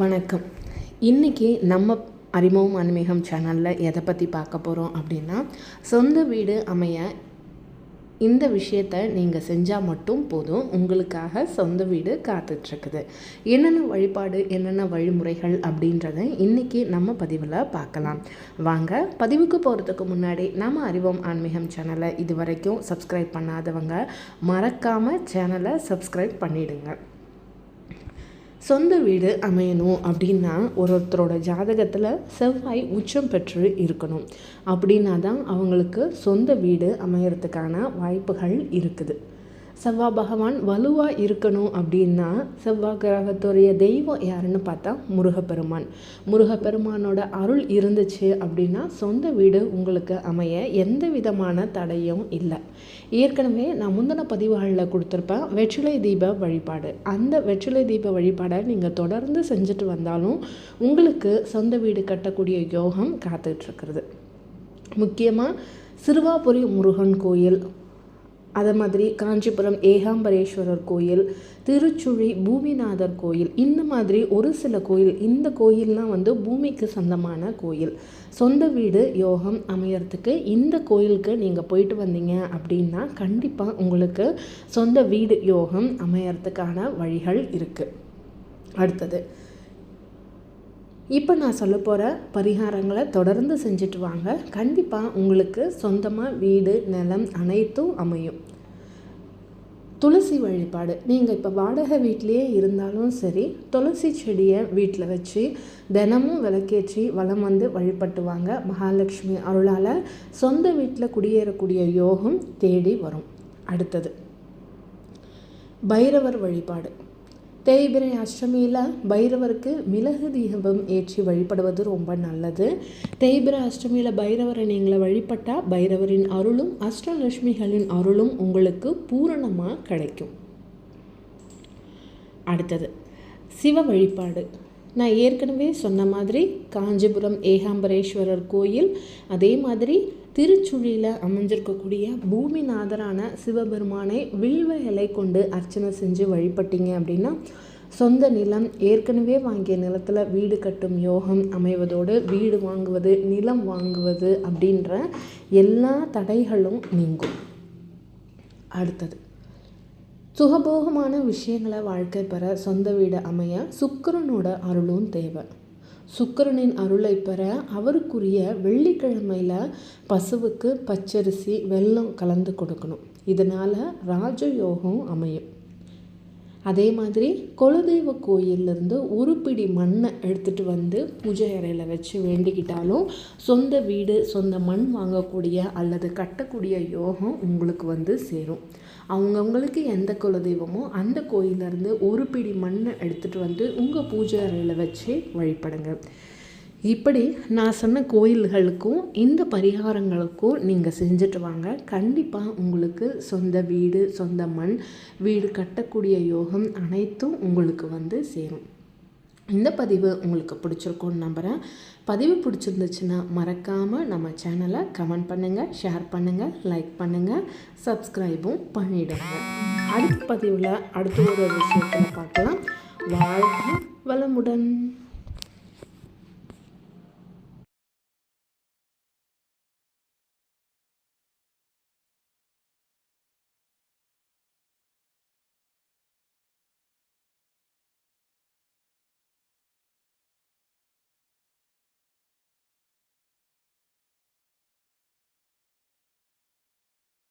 வணக்கம். இன்றைக்கி நம்ம அறிமுகம் ஆன்மீகம் சேனலில் எதை பற்றி பார்க்க போகிறோம் அப்படின்னா, சொந்த வீடு அமைய இந்த விஷயத்தை நீங்கள் செஞ்சால் மட்டும் போதும், உங்களுக்காக சொந்த வீடு காத்துட்ருக்குது. என்னென்ன வழிபாடு, என்னென்ன வழிமுறைகள் அப்படின்றத இன்றைக்கி நம்ம பதிவில் பார்க்கலாம். வாங்க, பதிவுக்கு போகிறதுக்கு முன்னாடி நம்ம அறிவோம் ஆன்மீகம் சேனலை இது வரைக்கும் சப்ஸ்கிரைப் பண்ணாதவங்க மறக்காமல் சேனலை சப்ஸ்கிரைப் பண்ணிவிடுங்க. சொந்த வீடு அமையணும் அப்படின்னா ஒருத்தரோட ஜாதகத்தில் செவ்வாய் உச்சம் பெற்று இருக்கணும். அப்படின்னா தான் அவங்களுக்கு சொந்த வீடு அமையறதுக்கான வாய்ப்புகள் இருக்குது. செவ்வாய் பகவான் வலுவாக இருக்கணும் அப்படின்னா செவ்வாய் கிரகத்துடைய தெய்வம் யாருன்னு பார்த்தா முருகப்பெருமான். முருகப்பெருமானோட அருள் இருந்துச்சு அப்படின்னா சொந்த வீடு உங்களுக்கு அமைய எந்த விதமான தடையும் இல்லை. ஏற்கனவே நான் முந்தின பதிவுகளில் கொடுத்துருப்பேன் வெற்றிலை தீப வழிபாடு. அந்த வெற்றிலை தீப வழிபாடை நீங்கள் தொடர்ந்து செஞ்சுட்டு வந்தாலும் உங்களுக்கு சொந்த வீடு கட்டக்கூடிய யோகம் காத்துட்ருக்கிறது. முக்கியமாக சிறுவாபுரி முருகன் கோயில், அதே மாதிரி காஞ்சிபுரம் ஏகாம்பரேஸ்வரர் கோயில், திருச்சுழி பூமிநாதர் கோயில், இந்த மாதிரி ஒரு சில கோயில், இந்த கோயில்லாம் பூமிக்கு சொந்தமான கோயில். சொந்த வீடு யோகம் அமையறதுக்கு இந்த கோயிலுக்கு நீங்கள் போயிட்டு வந்தீங்க அப்படின்னா கண்டிப்பாக உங்களுக்கு சொந்த வீடு யோகம் அமையறதுக்கான வழிகள் இருக்குது. அடுத்தது, இப்போ நான் சொல்ல போகிற பரிகாரங்களை தொடர்ந்து செஞ்சுட்டு வாங்க. கண்டிப்பாக உங்களுக்கு சொந்தமாக வீடு, நிலம் அனைத்தும் அமையும். துளசி வழிபாடு. நீங்கள் இப்போ வாடகை வீட்டிலையே இருந்தாலும் சரி, துளசி செடியை வீட்டில் வச்சு தினமும் விளக்கேற்றி வலம் வழிபட்டு வாங்க. மகாலட்சுமி அருளால் சொந்த வீட்டில் குடியேறக்கூடிய யோகம் தேடி வரும். அடுத்தது, பைரவர் வழிபாடு. தேய்பிரை அஷ்டமியில் பைரவருக்கு மிளகு தீபம் ஏற்றி வழிபடுவது ரொம்ப நல்லது. தேய்பிரை அஷ்டமியில் பைரவரை நீங்களை வழிபட்டால் பைரவரின் அருளும் அஷ்டலட்சுமிகளின் அருளும் உங்களுக்கு பூரணமாக கிடைக்கும். அடுத்தது, சிவ வழிபாடு. நான் ஏற்கனவே சொன்ன மாதிரி காஞ்சிபுரம் ஏகாம்பரேஸ்வரர் கோயில், அதே மாதிரி திருச்சுழியில் அமைஞ்சிருக்கக்கூடிய பூமிநாதரான சிவபெருமானை வில்வ இலை கொண்டு அர்ச்சனை செஞ்சு வழிபட்டீங்க அப்படின்னா சொந்த நிலம், ஏற்கனவே வாங்கிய நிலத்தில் வீடு கட்டும் யோகம் அமைவதோடு வீடு வாங்குவது, நிலம் வாங்குவது அப்படின்ற எல்லா தடைகளும் நீங்கும். அடுத்தது, சுகபோகமான விஷயங்களை வாழ்க்கை பெற சொந்த வீடு அமைய சுக்கிரனோட அருளும் தேவை. சுக்கிரனின் அருளை பெற அவருக்குரிய வெள்ளிக்கிழமையில் பசுவுக்கு பச்சரிசி, வெல்லம் கலந்து கொடுக்கணும். இதனால் ராஜயோகம் அமையும். அதே மாதிரி குலதெய்வ கோயிலிருந்து ஒரு பிடி மண்ணை எடுத்துகிட்டு பூஜை அறையில் வச்சு வேண்டிக்கிட்டாலும் சொந்த வீடு, சொந்த மண் வாங்கக்கூடிய அல்லது கட்டக்கூடிய யோகம் உங்களுக்கு சேரும். அவங்கவுங்களுக்கு எந்த குலதெய்வமோ அந்த கோயிலிருந்து ஒரு பிடி மண்ணை எடுத்துகிட்டு உங்கள் பூஜை அறையில் வச்சு வழிபடுங்க. இப்படி நான் சொன்ன கோயில்களுக்கும் இந்த பரிகாரங்களுக்கும் நீங்கள் செஞ்சுட்டு வாங்க. கண்டிப்பாக உங்களுக்கு சொந்த வீடு, சொந்த மண், வீடு கட்டக்கூடிய யோகம் அனைத்தும் உங்களுக்கு சேரும். இந்த பதிவு உங்களுக்கு பிடிச்சிருக்கும்னு நம்புகிறேன். பதிவு பிடிச்சிருந்துச்சுன்னா மறக்காமல் நம்ம சேனலை கமெண்ட் பண்ணுங்கள், ஷேர் பண்ணுங்கள், லைக் பண்ணுங்கள், சப்ஸ்கிரைபும் பண்ணிவிடுங்க. அடுத்த பதிவில் அடுத்த ஒரு விஷயத்தில் பார்க்கலாம். வாழ்க வளமுடன்.